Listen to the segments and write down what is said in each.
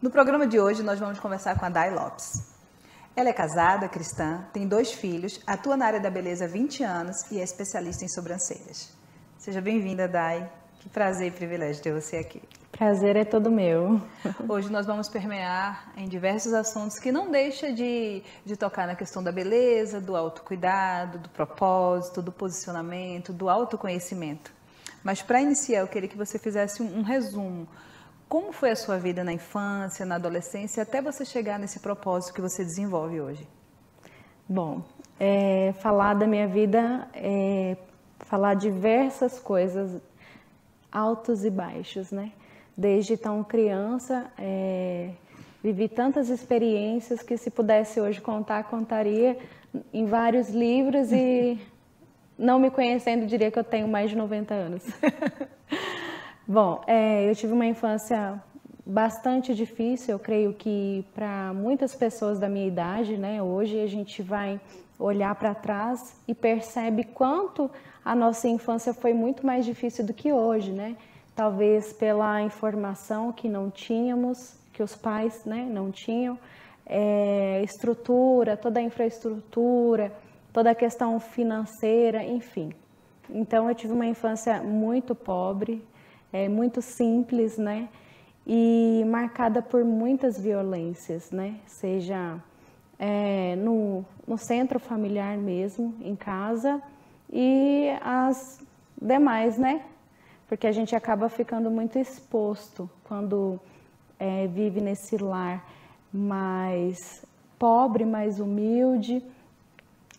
No programa de hoje, nós vamos conversar com a Day Lopes. Ela é casada, cristã, tem 2 filhos, atua na área da beleza há 20 anos e é especialista em sobrancelhas. Seja bem-vinda, Day. Que prazer e privilégio ter você aqui. Prazer é todo meu. Hoje nós vamos permear em diversos assuntos que não deixa de tocar na questão da beleza, do autocuidado, do propósito, do posicionamento, do autoconhecimento. Mas para iniciar, eu queria que você fizesse um resumo. Como foi a sua vida na infância, na adolescência, até você chegar nesse propósito que você desenvolve hoje? Bom, falar da minha vida é falar diversas coisas, altos e baixos, né? Desde tão criança, vivi tantas experiências que se pudesse hoje contar, contaria em vários livros e não me conhecendo diria que eu tenho mais de 90 anos. Bom, eu tive uma infância bastante difícil, eu creio que para muitas pessoas da minha idade, né? Hoje a gente vai olhar para trás e percebe quanto a nossa infância foi muito mais difícil do que hoje, né? Talvez pela informação que não tínhamos, que os pais, né, não tinham, estrutura, toda a infraestrutura, toda a questão financeira, enfim. Então eu tive uma infância muito pobre, muito simples, né? E marcada por muitas violências, né? Seja no centro familiar mesmo, em casa, e as demais, né? Porque a gente acaba ficando muito exposto quando vive nesse lar mais pobre, mais humilde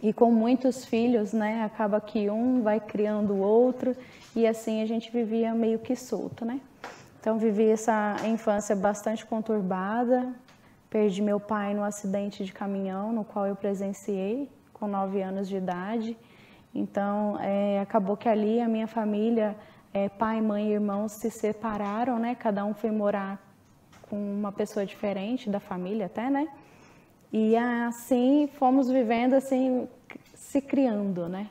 e com muitos filhos, né? Acaba que um vai criando o outro e assim a gente vivia meio que solto, né? Então vivi essa infância bastante conturbada, perdi meu pai num acidente de caminhão no qual eu presenciei com 9 anos de idade. Então acabou que ali a minha família, pai, mãe e irmãos se separaram, né? Cada um foi morar com uma pessoa diferente da família até, né? E assim fomos vivendo, assim, se criando, né?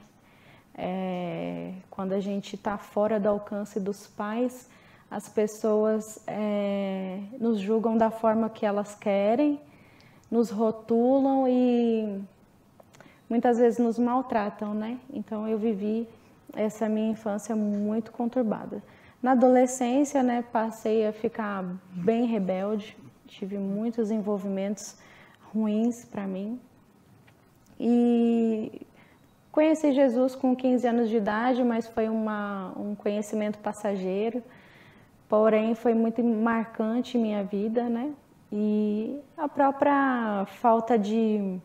Quando a gente está fora do alcance dos pais, as pessoas nos julgam da forma que elas querem, nos rotulam e muitas vezes nos maltratam, né? Então eu vivi essa minha infância muito conturbada. Na adolescência, né, passei a ficar bem rebelde, tive muitos envolvimentos ruins para mim. E conheci Jesus com 15 anos de idade, mas foi um conhecimento passageiro. Porém, foi muito marcante em minha vida, né? E a própria falta de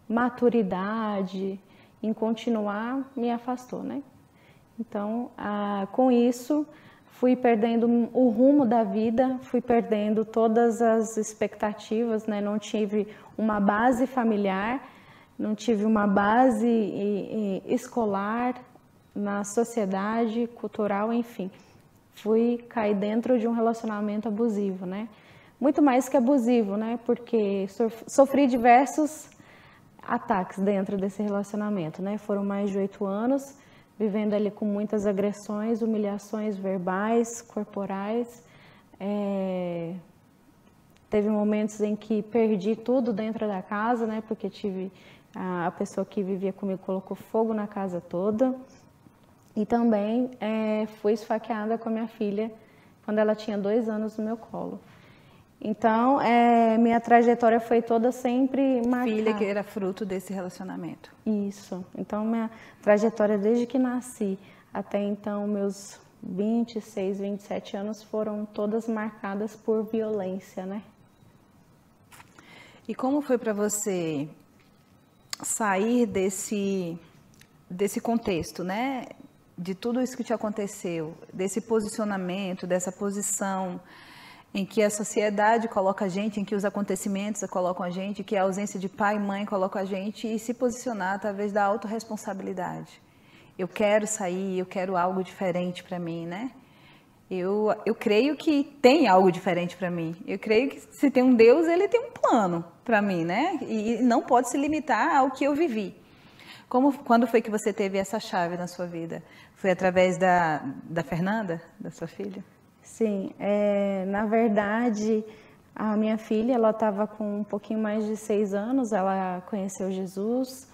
maturidade em continuar me afastou, né? Então, com isso, fui perdendo o rumo da vida, fui perdendo todas as expectativas, né? Não tive uma base familiar, não tive uma base escolar, na sociedade, cultural, enfim. Fui cair dentro de um relacionamento abusivo, né? Muito mais que abusivo, né? Porque sofri diversos ataques dentro desse relacionamento, né? Foram mais de 8 anos, vivendo ali com muitas agressões, humilhações verbais, corporais. Teve momentos em que perdi tudo dentro da casa, né? Porque tive a pessoa que vivia comigo colocou fogo na casa toda. E também fui esfaqueada com a minha filha quando ela tinha 2 anos no meu colo. Então, minha trajetória foi toda sempre marcada. Filha que era fruto desse relacionamento. Isso. Então, minha trajetória desde que nasci até então, meus 26, 27 anos foram todas marcadas por violência, né? E como foi para você sair desse contexto, né? De tudo isso que te aconteceu, desse posicionamento, dessa posição em que a sociedade coloca a gente, em que os acontecimentos colocam a gente, que a ausência de pai e mãe coloca a gente, e se posicionar através da autorresponsabilidade. Eu quero sair, eu quero algo diferente para mim, né? Eu creio que tem algo diferente para mim. Eu creio que se tem um Deus, ele tem um plano para mim, né? E não pode se limitar ao que eu vivi. Quando foi que você teve essa chave na sua vida? Foi através da Fernanda, da sua filha? Sim, na verdade, A minha filha, ela estava com um pouquinho mais de 6 anos, ela conheceu Jesus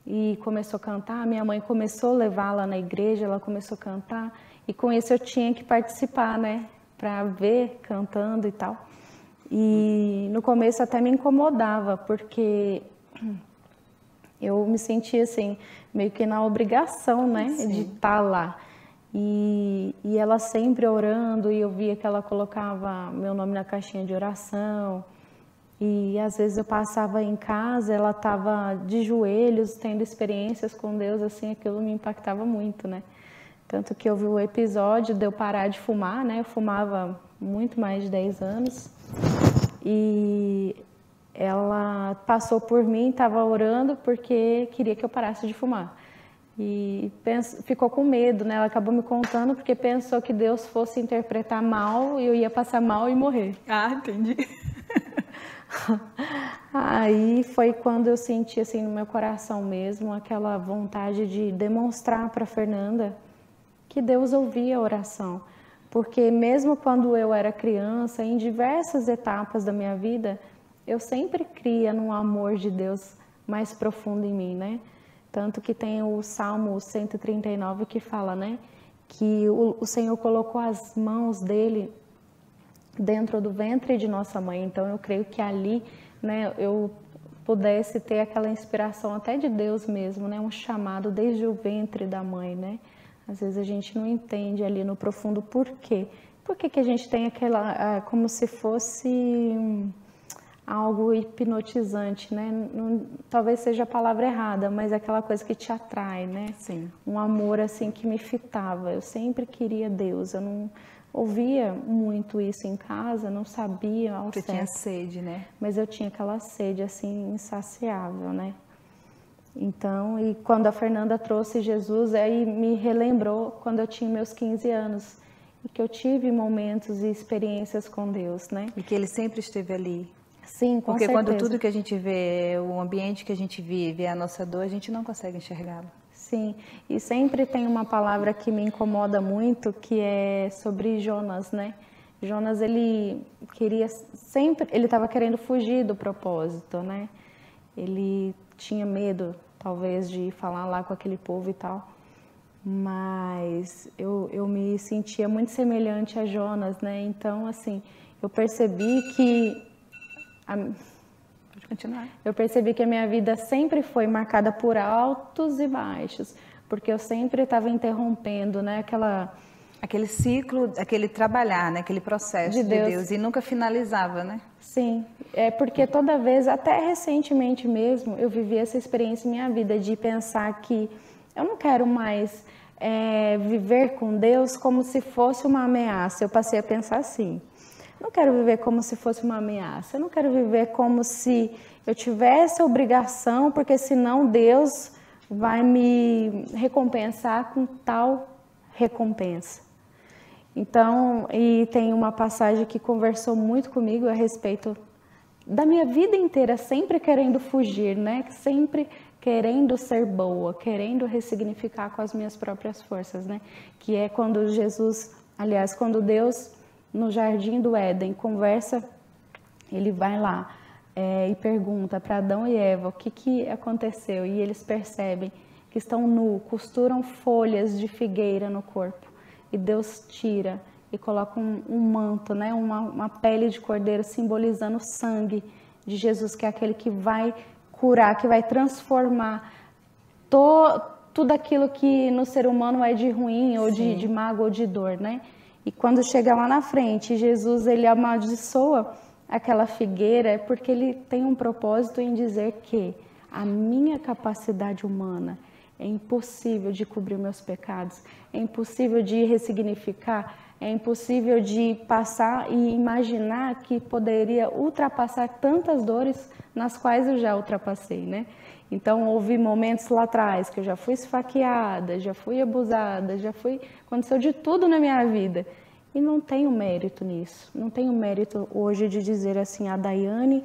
e começou a cantar. Minha mãe começou a levá-la na igreja, ela começou a cantar. E com isso eu tinha que participar, né? Para ver cantando e tal. E no começo até me incomodava, porque eu me sentia assim, meio que na obrigação, né? Sim. De estar lá. E ela sempre orando, e eu via que ela colocava meu nome na caixinha de oração. E às vezes eu passava em casa, ela estava de joelhos, tendo experiências com Deus, assim, aquilo me impactava muito, né? Tanto que eu vi o episódio de eu parar de fumar, né? Eu fumava muito mais de 10 anos. E ela passou por mim, estava orando porque queria que eu parasse de fumar. E ficou com medo, né? Ela acabou me contando porque pensou que Deus fosse interpretar mal e eu ia passar mal e morrer. Ah, entendi. Aí foi quando eu senti assim no meu coração mesmo aquela vontade de demonstrar para Fernanda que Deus ouvia a oração. Porque mesmo quando eu era criança, em diversas etapas da minha vida, eu sempre cria no amor de Deus mais profundo em mim, né? Tanto que tem o Salmo 139 que fala, né? Que o Senhor colocou as mãos dele dentro do ventre de nossa mãe. Então eu creio que ali, né, eu pudesse ter aquela inspiração até de Deus mesmo, né? Um chamado desde o ventre da mãe, né? Às vezes a gente não entende ali no profundo por quê. Por que que a gente tem aquela, como se fosse algo hipnotizante, né? Não, talvez seja a palavra errada, mas é aquela coisa que te atrai, né? Sim. Um amor assim que me fitava. Eu sempre queria Deus. Eu não ouvia muito isso em casa, não sabia ao certo. Você tinha sede, né? Mas eu tinha aquela sede assim insaciável, né? Então, e quando a Fernanda trouxe Jesus, aí me relembrou quando eu tinha meus 15 anos e que eu tive momentos e experiências com Deus, né? E que Ele sempre esteve ali. Sim, com Porque certeza. quando tudo que a gente vê, o ambiente que a gente vive, é a nossa dor, a gente não consegue enxergá-lo. Sim, e sempre tem uma palavra que me incomoda muito, que é sobre Jonas, né? Jonas, ele queria sempre, ele estava querendo fugir do propósito, né? Ele tinha medo, talvez, de falar lá com aquele povo e tal. Mas eu me sentia muito semelhante a Jonas, né? Então, assim, eu percebi que Pode continuar. Eu percebi que a minha vida sempre foi marcada por altos e baixos, porque eu sempre estava interrompendo, né, aquele ciclo, aquele trabalhar, né, aquele processo de Deus e nunca finalizava, né? Sim, é porque toda vez, até recentemente mesmo, eu vivi essa experiência em minha vida de pensar que eu não quero mais viver com Deus como se fosse uma ameaça. Eu passei a pensar assim. Não quero viver como se fosse uma ameaça. Eu não quero viver como se eu tivesse a obrigação, porque senão Deus vai me recompensar com tal recompensa. Então, e tem uma passagem que conversou muito comigo a respeito da minha vida inteira, sempre querendo fugir, né? Sempre querendo ser boa, querendo ressignificar com as minhas próprias forças, né? Que é quando quando Deus no jardim do Éden conversa, ele vai lá e pergunta para Adão e Eva o que aconteceu, e eles percebem que estão nus, costuram folhas de figueira no corpo, e Deus tira e coloca um manto, né, uma pele de cordeiro simbolizando o sangue de Jesus, que é aquele que vai curar, que vai transformar tudo aquilo que no ser humano é de ruim, ou de mágoa, ou de dor, né? E quando chega lá na frente, Jesus, ele amaldiçoa aquela figueira, é porque ele tem um propósito em dizer que a minha capacidade humana é impossível de cobrir meus pecados, é impossível de ressignificar, é impossível de passar e imaginar que poderia ultrapassar tantas dores nas quais eu já ultrapassei, né? Então, houve momentos lá atrás que eu já fui esfaqueada, já fui abusada, aconteceu de tudo na minha vida. E não tenho mérito nisso. Não tenho mérito hoje de dizer assim, a Daiane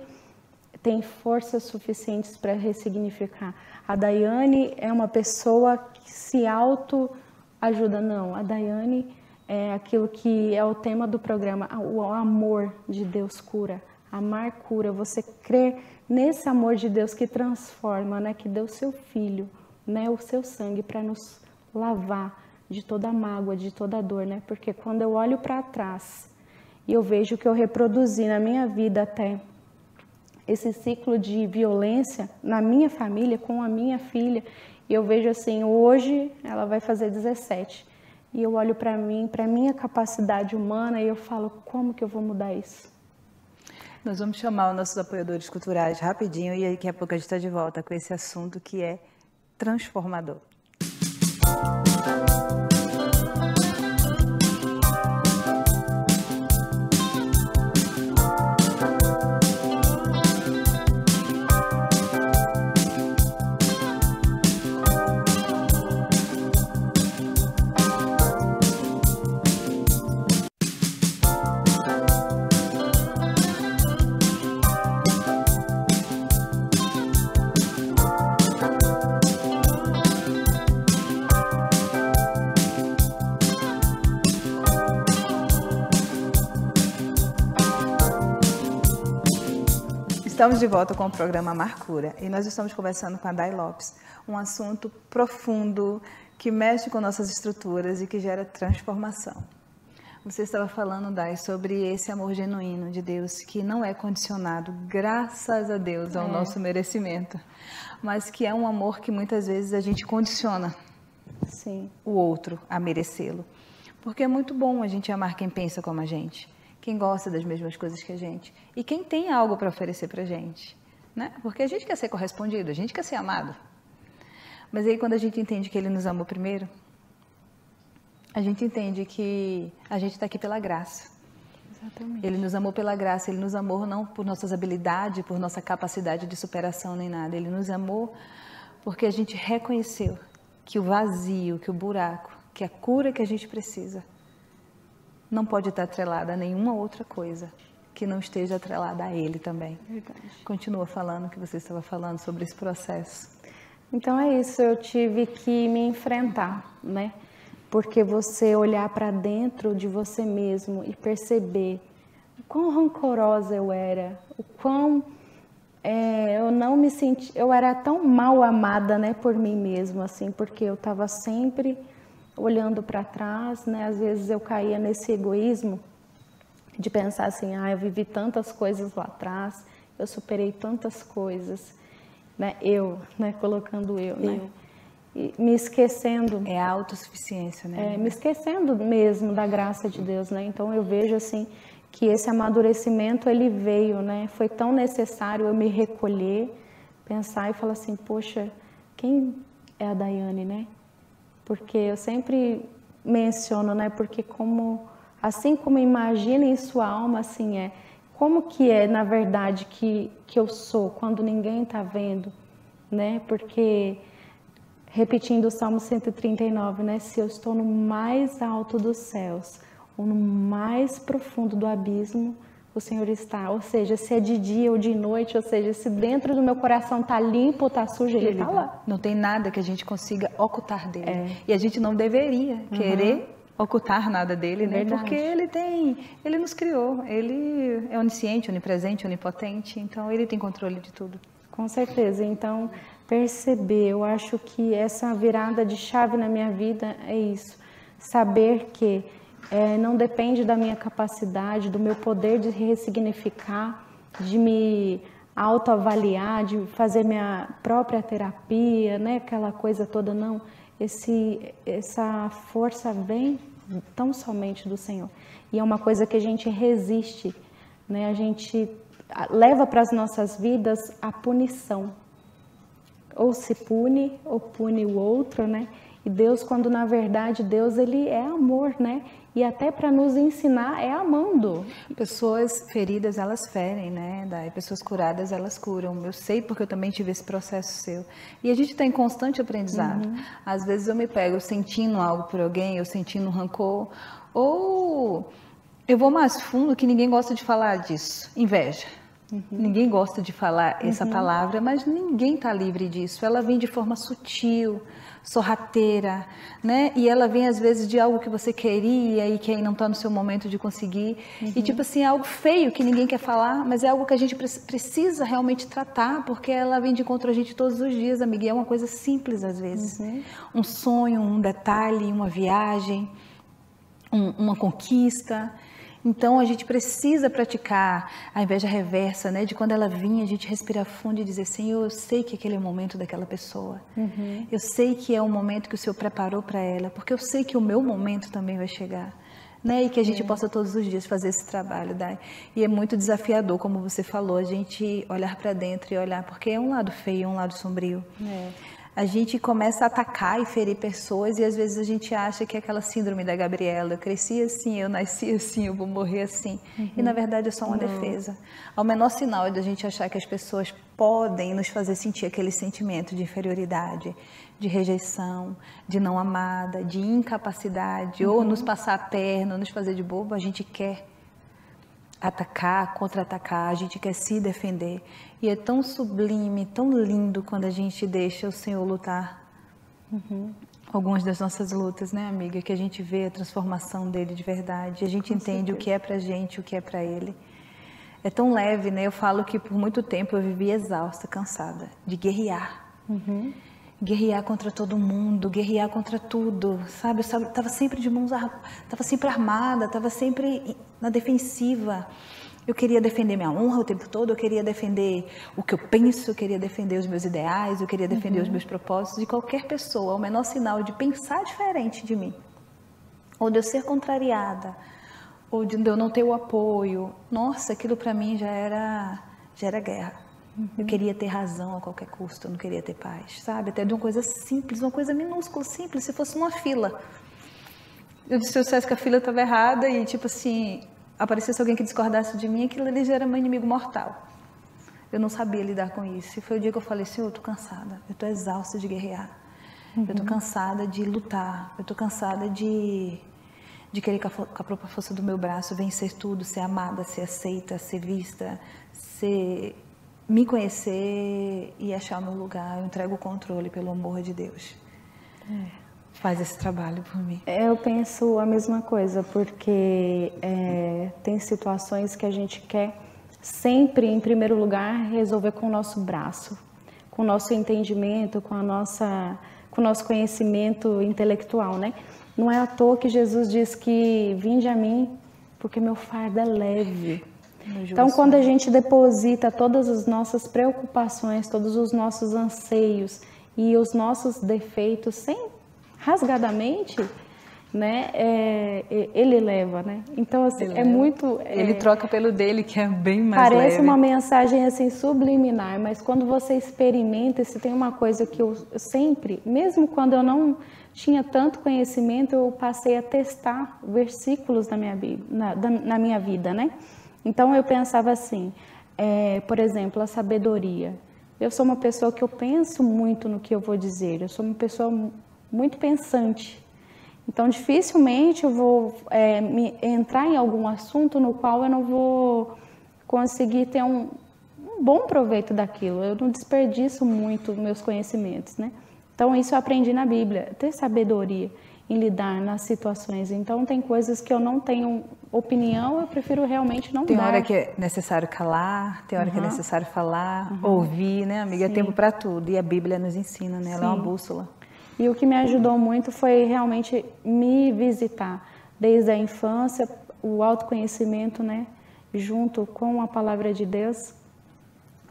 tem forças suficientes para ressignificar. A Daiane é uma pessoa que se auto-ajuda. Não, a Daiane é aquilo que é o tema do programa, o amor de Deus cura. Amar cura, você crer nesse amor de Deus que transforma, né? Que deu o seu Filho, né? O seu sangue para nos lavar de toda a mágoa, de toda a dor, né? Porque quando eu olho para trás e eu vejo que eu reproduzi na minha vida até esse ciclo de violência na minha família, com a minha filha, e eu vejo assim, hoje ela vai fazer 17, e eu olho para mim, para minha capacidade humana, e eu falo, como que eu vou mudar isso? Nós vamos chamar os nossos apoiadores culturais rapidinho e daqui a pouco a gente está de volta com esse assunto que é transformador. Estamos de volta com o programa Amar Cura e nós estamos conversando com a Day Lopes, um assunto profundo que mexe com nossas estruturas e que gera transformação. Você estava falando, Day, sobre esse amor genuíno de Deus que não é condicionado, graças a Deus, ao nosso merecimento, mas que é um amor que muitas vezes a gente condiciona o outro a merecê-lo. Porque é muito bom a gente amar quem pensa como a gente, quem gosta das mesmas coisas que a gente e quem tem algo para oferecer para a gente, né? Porque a gente quer ser correspondido, a gente quer ser amado. Mas aí quando a gente entende que Ele nos amou primeiro, a gente entende que a gente está aqui pela graça. Exatamente. Ele nos amou pela graça, Ele nos amou não por nossas habilidades, por nossa capacidade de superação nem nada. Ele nos amou porque a gente reconheceu que o vazio, que o buraco, que a cura que a gente precisa não pode estar atrelada a nenhuma outra coisa que não esteja atrelada a Ele também. Verdade. Continua falando o que você estava falando sobre esse processo. Então é isso, eu tive que me enfrentar, né? Porque você olhar para dentro de você mesmo e perceber o quão rancorosa eu era, o quão eu não me senti, eu era tão mal amada, né, por mim mesma, assim, porque eu estava sempre olhando para trás, né? Às vezes eu caía nesse egoísmo de pensar assim, eu vivi tantas coisas lá atrás, eu superei tantas coisas, né? Colocando eu, né? E me esquecendo. É a autossuficiência, né? Me esquecendo mesmo da graça de Deus, né? Então eu vejo assim que esse amadurecimento ele veio, né? Foi tão necessário eu me recolher, pensar e falar assim, poxa, quem é a Daiane, né? Porque eu sempre menciono, né? Porque assim como imagina em sua alma, assim é. Como que é, na verdade, que eu sou quando ninguém está vendo, né? Porque, repetindo o Salmo 139, né? Se eu estou no mais alto dos céus ou no mais profundo do abismo, o Senhor está. Ou seja, se é de dia ou de noite, ou seja, se dentro do meu coração está limpo ou está sujo, Ele está lá. Não tem nada que a gente consiga ocultar dele. E a gente não deveria querer ocultar nada dele, né? Verdade. Porque ele nos criou, ele é onisciente, onipresente, onipotente, então ele tem controle de tudo. Com certeza. Então, perceber, eu acho que essa virada de chave na minha vida é isso. Saber que não depende da minha capacidade, do meu poder de ressignificar, de me autoavaliar, de fazer minha própria terapia, né? Aquela coisa toda, não. Essa força vem tão somente do Senhor. E é uma coisa que a gente resiste, né? A gente leva para as nossas vidas a punição. Ou se pune, ou pune o outro, né? E Deus, quando na verdade Deus, Ele é amor, né? E até para nos ensinar é amando. Pessoas feridas, elas ferem, né? Daí pessoas curadas, elas curam. Eu sei porque eu também tive esse processo seu. E a gente está em constante aprendizado. Às vezes eu me pego sentindo algo por alguém, eu sentindo um rancor. Ou eu vou mais fundo que ninguém gosta de falar disso. Inveja. Ninguém gosta de falar essa palavra, mas ninguém está livre disso. Ela vem de forma sutil, sorrateira, né? E ela vem às vezes de algo que você queria e que aí não está no seu momento de conseguir. E tipo assim, é algo feio que ninguém quer falar, mas é algo que a gente precisa realmente tratar, porque ela vem de encontro a gente todos os dias, amiga. E é uma coisa simples às vezes. Um sonho, um detalhe, uma viagem, uma conquista. Então, a gente precisa praticar a inveja reversa, né? De quando ela vinha, a gente respirar fundo e dizer, Senhor, eu sei que aquele é o momento daquela pessoa. Eu sei que é o momento que o Senhor preparou para ela, porque eu sei que o meu momento também vai chegar. Né? E que a gente possa todos os dias fazer esse trabalho, Dai. E é muito desafiador, como você falou, a gente olhar para dentro e olhar, porque é um lado feio, um lado sombrio. A gente começa a atacar e ferir pessoas e às vezes a gente acha que é aquela síndrome da Gabriela, eu cresci assim, eu nasci assim, eu vou morrer assim. E na verdade é só uma defesa. Ao menor sinal de a gente achar que as pessoas podem nos fazer sentir aquele sentimento de inferioridade, de rejeição, de não amada, de incapacidade, ou nos passar a perna, ou nos fazer de bobo, a gente quer atacar, contra-atacar, a gente quer se defender. E é tão sublime, tão lindo quando a gente deixa o Senhor lutar. Algumas das nossas lutas, né, amiga? Que a gente vê a transformação dele de verdade. A gente entende o que é pra gente, o que é pra ele. É tão leve, né? Eu falo que por muito tempo eu vivi exausta, cansada de guerrear. Guerrear contra todo mundo, guerrear contra tudo, sabe? Eu estava sempre de mãos, estava sempre armada, estava sempre na defensiva. Eu queria defender minha honra o tempo todo, eu queria defender o que eu penso, eu queria defender os meus ideais, eu queria defender os meus propósitos de qualquer pessoa. O menor sinal de pensar diferente de mim, ou de eu ser contrariada, ou de eu não ter o apoio. Nossa, aquilo para mim já era guerra. Eu queria ter razão a qualquer custo, eu não queria ter paz, sabe? Até de uma coisa simples, uma coisa minúscula, simples, se fosse uma fila. Eu dissesse que a fila estava errada e, tipo assim, aparecesse alguém que discordasse de mim, aquilo ali já era meu inimigo mortal. Eu não sabia lidar com isso. E foi o dia que eu falei, Senhor, eu estou cansada, eu estou exausta de guerrear. Eu estou cansada de lutar, eu estou cansada de querer com a própria força do meu braço vencer tudo, ser amada, ser aceita, ser vista, me conhecer e achar o meu lugar. Eu entrego o controle pelo amor de Deus. Faz esse trabalho por mim. Eu penso a mesma coisa, porque tem situações que a gente quer sempre, em primeiro lugar, resolver com o nosso braço, com o nosso entendimento, com o nosso conhecimento intelectual, né? Não é à toa que Jesus diz que vinde a mim, porque meu fardo é leve. Então, quando a gente deposita todas as nossas preocupações, todos os nossos anseios e os nossos defeitos sem rasgadamente, né, ele leva, né? Então, assim, ele muito... ele troca pelo dele, que é bem mais parece leve. uma mensagem, assim, subliminar, mas quando você experimenta, se tem uma coisa que eu sempre, mesmo quando eu não tinha tanto conhecimento, eu passei a testar versículos na minha vida, né? Então, eu pensava assim, por exemplo, a sabedoria. Eu sou uma pessoa que eu penso muito no que eu vou dizer, eu sou uma pessoa muito pensante. Então, dificilmente eu vou entrar em algum assunto no qual eu não vou conseguir ter um bom proveito daquilo. Eu não desperdiço muito meus conhecimentos, né? Então, isso eu aprendi na Bíblia, ter sabedoria em lidar nas situações. Então, tem coisas que eu não tenho opinião, eu prefiro realmente não dar. Tem hora que é necessário calar, tem hora que é necessário falar, ouvir, né, amiga? Sim. É tempo para tudo. E a Bíblia nos ensina, né? Ela é uma bússola. E o que me ajudou muito foi realmente me visitar. Desde a infância, o autoconhecimento, né? Junto com a palavra de Deus.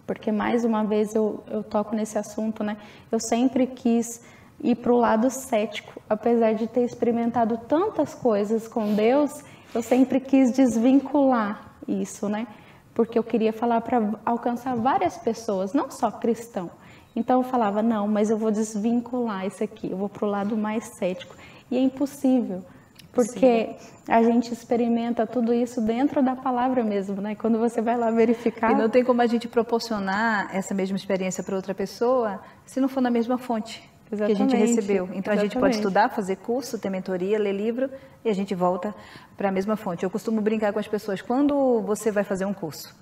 Porque, mais uma vez, eu toco nesse assunto, né? Eu sempre quis ir para o lado cético. Apesar de ter experimentado tantas coisas com Deus, eu sempre quis desvincular isso, né? Porque eu queria falar para alcançar várias pessoas, não só cristão. Então eu falava, não, mas eu vou desvincular isso aqui, eu vou para o lado mais cético. E é impossível, porque a gente experimenta tudo isso dentro da palavra mesmo, né? Quando você vai lá verificar... E não tem como a gente proporcionar essa mesma experiência para outra pessoa se não for na mesma fonte. Exatamente, que a gente recebeu. Então, a gente pode estudar, fazer curso, ter mentoria, ler livro e a gente volta para a mesma fonte. Eu costumo brincar com as pessoas, quando você vai fazer um curso,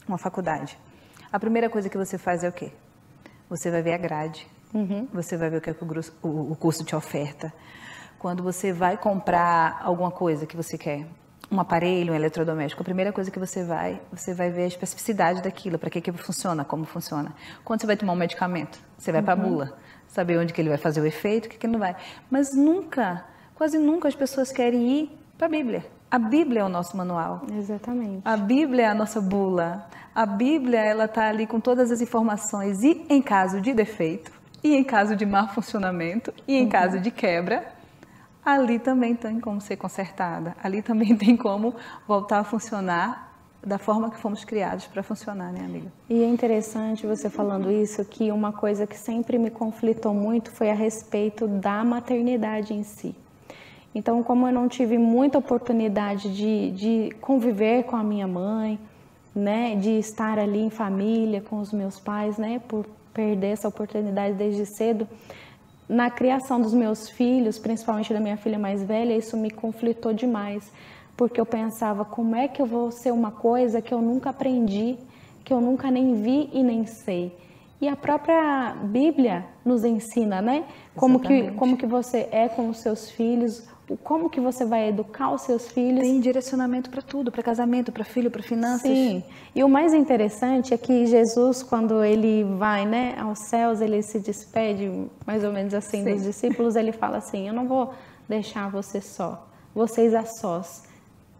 uma faculdade, a primeira coisa que você faz é o quê? Você vai ver a grade, você vai ver o que é que o curso te oferta. Quando você vai comprar alguma coisa que você quer, um aparelho, um eletrodoméstico, a primeira coisa que você vai ver a especificidade daquilo, para que funciona, como funciona. Quando você vai tomar um medicamento, você vai para a bula, saber onde que ele vai fazer o efeito, o que não vai. Mas nunca, quase nunca as pessoas querem ir para a Bíblia. A Bíblia é o nosso manual. Exatamente. A Bíblia é a nossa bula. A Bíblia, ela está ali com todas as informações e em caso de defeito, e em caso de mau funcionamento, e em caso de quebra, ali também tem como ser consertada, ali também tem como voltar a funcionar da forma que fomos criados para funcionar, né, amiga? E é interessante você falando isso, que uma coisa que sempre me conflitou muito foi a respeito da maternidade em si. Então, como eu não tive muita oportunidade de conviver com a minha mãe, né, de estar ali em família com os meus pais, né, por perder essa oportunidade desde cedo, na criação dos meus filhos, principalmente da minha filha mais velha, isso me conflitou demais, porque eu pensava, como é que eu vou ser uma coisa que eu nunca aprendi, que eu nunca nem vi e nem sei? E a própria Bíblia nos ensina, né? Como que você é com os seus filhos, como que você vai educar os seus filhos. Tem direcionamento para tudo, para casamento, para filho, para finanças. Sim, e o mais interessante é que Jesus, quando ele vai, né, aos céus, ele se despede, mais ou menos assim, dos discípulos, ele fala assim, eu não vou deixar vocês a sós,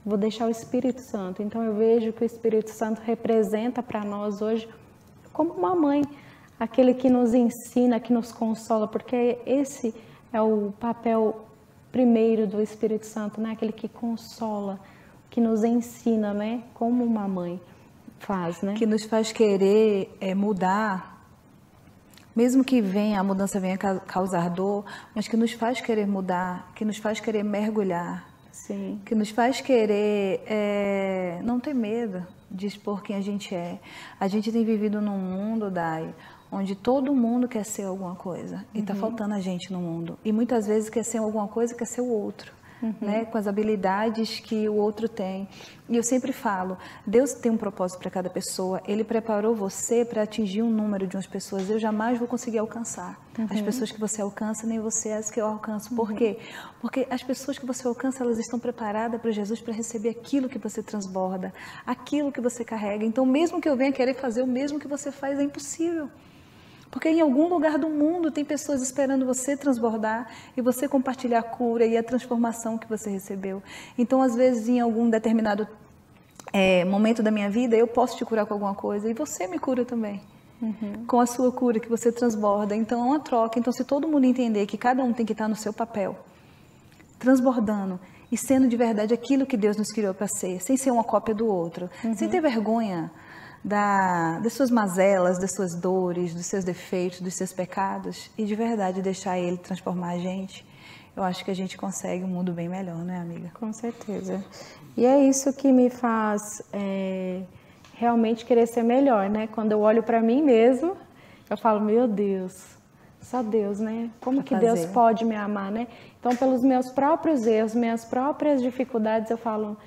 vou deixar o Espírito Santo. Então eu vejo que o Espírito Santo representa para nós hoje como uma mãe, aquele que nos ensina, que nos consola, porque esse é o papel primeiro do Espírito Santo, né? Aquele que consola, que nos ensina, né? Como uma mãe faz, né? Que nos faz querer mudar, mesmo que a mudança venha causar dor, mas que nos faz querer mudar, que nos faz querer mergulhar. Sim. Que nos faz querer não ter medo de expor quem a gente é. A gente tem vivido num mundo, Dai, onde todo mundo quer ser alguma coisa. E está faltando a gente no mundo. E muitas vezes quer ser alguma coisa, quer ser o outro. Né? Com as habilidades que o outro tem. E eu sempre falo, Deus tem um propósito para cada pessoa. Ele preparou você para atingir um número de umas pessoas. Eu jamais vou conseguir alcançar. As pessoas que você alcança, nem você as que eu alcanço. Por quê? Porque as pessoas que você alcança, elas estão preparadas para Jesus para receber aquilo que você transborda, aquilo que você carrega. Então, mesmo que eu venha querer fazer o mesmo que você faz, é impossível. Porque em algum lugar do mundo tem pessoas esperando você transbordar e você compartilhar a cura e a transformação que você recebeu. Então, às vezes, em algum determinado momento da minha vida, eu posso te curar com alguma coisa e você me cura também. Com a sua cura que você transborda. Então, é uma troca. Então, se todo mundo entender que cada um tem que estar no seu papel, transbordando e sendo de verdade aquilo que Deus nos criou para ser, sem ser uma cópia do outro, sem ter vergonha das suas mazelas, das suas dores, dos seus defeitos, dos seus pecados e de verdade deixar Ele transformar a gente, eu acho que a gente consegue um mundo bem melhor, né, amiga? Com certeza. E é isso que me faz realmente querer ser melhor, né? Quando eu olho para mim mesmo, eu falo, meu Deus, só Deus, né? Como que Deus pode me amar, né? Então, pelos meus próprios erros, minhas próprias dificuldades, eu falo,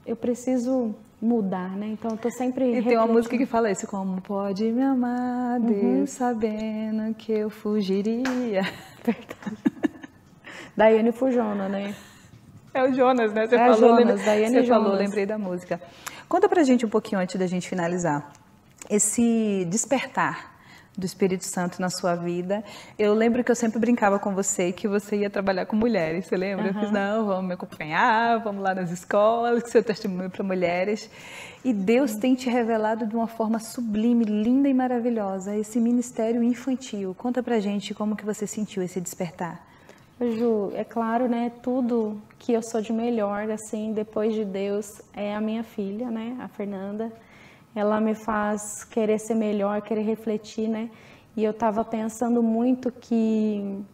eu preciso mudar, né? Então eu tô sempre refletindo. Tem uma música que fala isso, como pode me amar, Deus, sabendo que eu fugiria. Verdade. Daiane Fujona, né? É o Jonas, né? Você falou, lembrei da música. Conta pra gente um pouquinho antes da gente finalizar. Esse despertar do Espírito Santo na sua vida. Eu lembro que eu sempre brincava com você que você ia trabalhar com mulheres, você lembra? Eu fiz, não, vamos me acompanhar, vamos lá nas escolas, que seu testemunho para mulheres. E Deus tem te revelado de uma forma sublime, linda e maravilhosa, esse ministério infantil. Conta pra gente como que você sentiu esse despertar. Ju, é claro, né, tudo que eu sou de melhor, assim, depois de Deus, é a minha filha, né, a Fernanda. Ela me faz querer ser melhor, querer refletir, né? E eu estava pensando muito que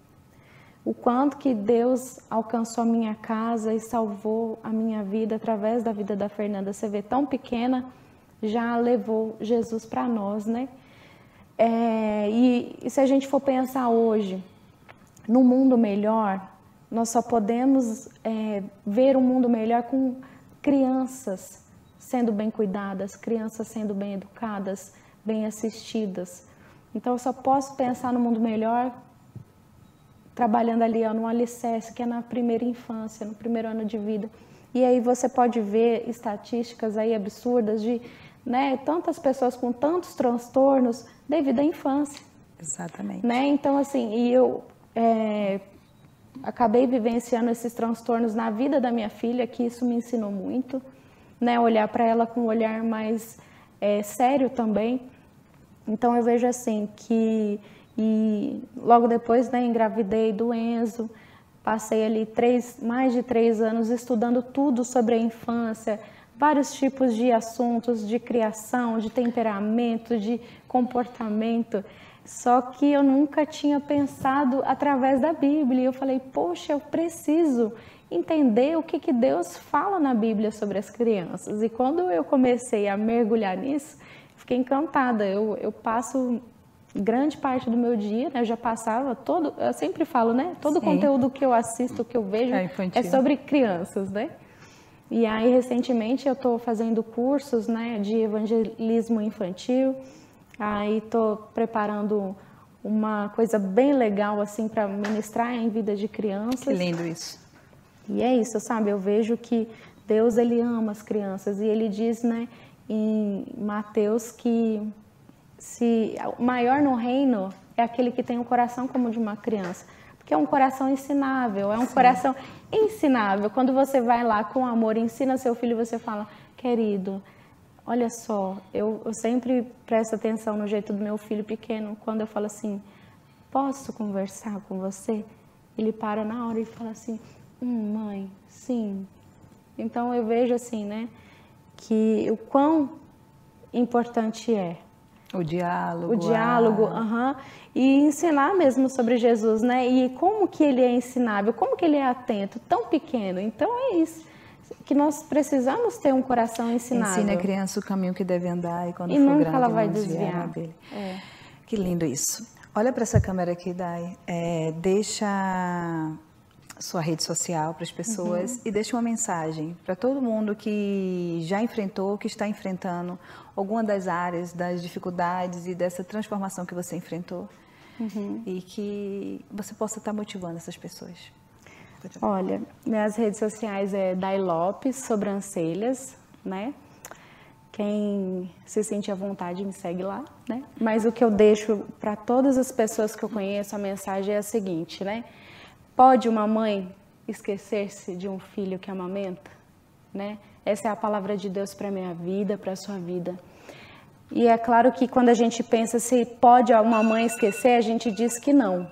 o quanto que Deus alcançou a minha casa e salvou a minha vida através da vida da Fernanda. Você vê, tão pequena, já levou Jesus para nós, né? E se a gente for pensar hoje, no mundo melhor, nós só podemos ver um mundo melhor com crianças sendo bem cuidadas, crianças sendo bem educadas, bem assistidas. Então eu só posso pensar no mundo melhor trabalhando ali no alicerce, que é na primeira infância, no primeiro ano de vida. E aí você pode ver estatísticas aí absurdas de, né, tantas pessoas com tantos transtornos devido à infância. Exatamente. Né? Então, assim, e eu acabei vivenciando esses transtornos na vida da minha filha, que isso me ensinou muito, né? Olhar para ela com um olhar mais sério também. Então, eu vejo assim que... E logo depois, né, engravidei do Enzo, passei ali mais de 3 anos estudando tudo sobre a infância, vários tipos de assuntos, de criação, de temperamento, de comportamento. Só que eu nunca tinha pensado através da Bíblia. Eu falei, poxa, eu preciso entender o que Deus fala na Bíblia sobre as crianças. E quando eu comecei a mergulhar nisso, fiquei encantada. Eu passo grande parte do meu dia, né, eu já passava eu sempre falo, né, todo o conteúdo que eu assisto, que eu vejo, é sobre crianças, né? E aí, recentemente, eu estou fazendo cursos, né, de evangelismo infantil. Aí estou preparando uma coisa bem legal assim para ministrar em vida de crianças. Que lindo isso. E é isso, sabe? Eu vejo que Deus, ele ama as crianças e ele diz, né, em Mateus que o maior no reino é aquele que tem um coração como o de uma criança. Porque é um coração ensinável, é um coração ensinável. Quando você vai lá com amor, ensina seu filho, você fala, querido, olha só, eu sempre presto atenção no jeito do meu filho pequeno, quando eu falo assim, posso conversar com você? Ele para na hora e fala assim, mãe, sim. Então eu vejo assim, né, que o quão importante é o diálogo. O diálogo, e ensinar mesmo sobre Jesus, né, e como que ele é ensinável, como que ele é atento, tão pequeno. Então é isso. Que nós precisamos ter um coração ensinável. Ensine a criança o caminho que deve andar e quando e for nunca grande ela vai não desviar dele. É. Que lindo isso. Olha para essa câmera aqui, Dai. Deixa sua rede social para as pessoas e deixa uma mensagem para todo mundo que já enfrentou, que está enfrentando alguma das áreas, das dificuldades e dessa transformação que você enfrentou e que você possa estar motivando essas pessoas. Olha, minhas redes sociais é Dai Lopes Sobrancelhas, né? Quem se sente à vontade me segue lá, né? Mas o que eu deixo para todas as pessoas que eu conheço, a mensagem é a seguinte, né? Pode uma mãe esquecer-se de um filho que amamenta, né? Essa é a palavra de Deus para a minha vida, para a sua vida. E é claro que quando a gente pensa se pode uma mãe esquecer, a gente diz que não.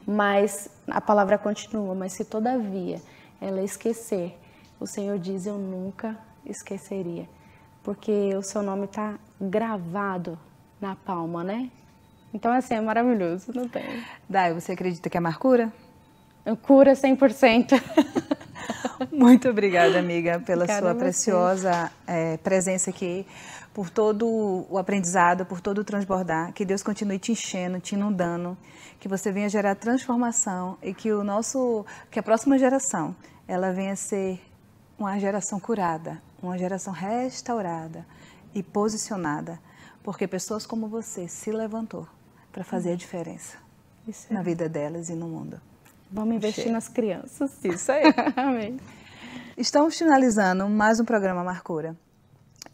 Mas a palavra continua, mas se todavia ela esquecer, o Senhor diz, eu nunca esqueceria. Porque o seu nome está gravado na palma, né? Então, assim, é maravilhoso, não tem. Dai, você acredita que é Marcura? Cura 100%. Muito obrigada, amiga, pela sua preciosa presença aqui, por todo o aprendizado, por todo o transbordar. Que Deus continue te enchendo, te inundando, que você venha gerar transformação e que a próxima geração, ela venha ser uma geração curada, uma geração restaurada e posicionada, porque pessoas como você se levantou para fazer a diferença na vida delas e no mundo. Vamos investir nas crianças. Isso aí. Amém. Estamos finalizando mais um programa Marcura.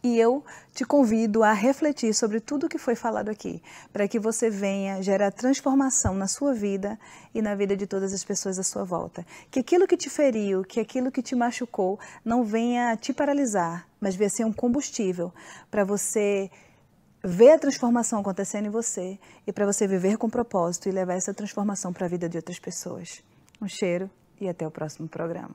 E eu te convido a refletir sobre tudo que foi falado aqui, para que você venha gerar transformação na sua vida e na vida de todas as pessoas à sua volta. Que aquilo que te feriu, que aquilo que te machucou, não venha te paralisar, mas venha ser um combustível para você ver a transformação acontecendo em você e para você viver com propósito e levar essa transformação para a vida de outras pessoas. Um cheiro e até o próximo programa.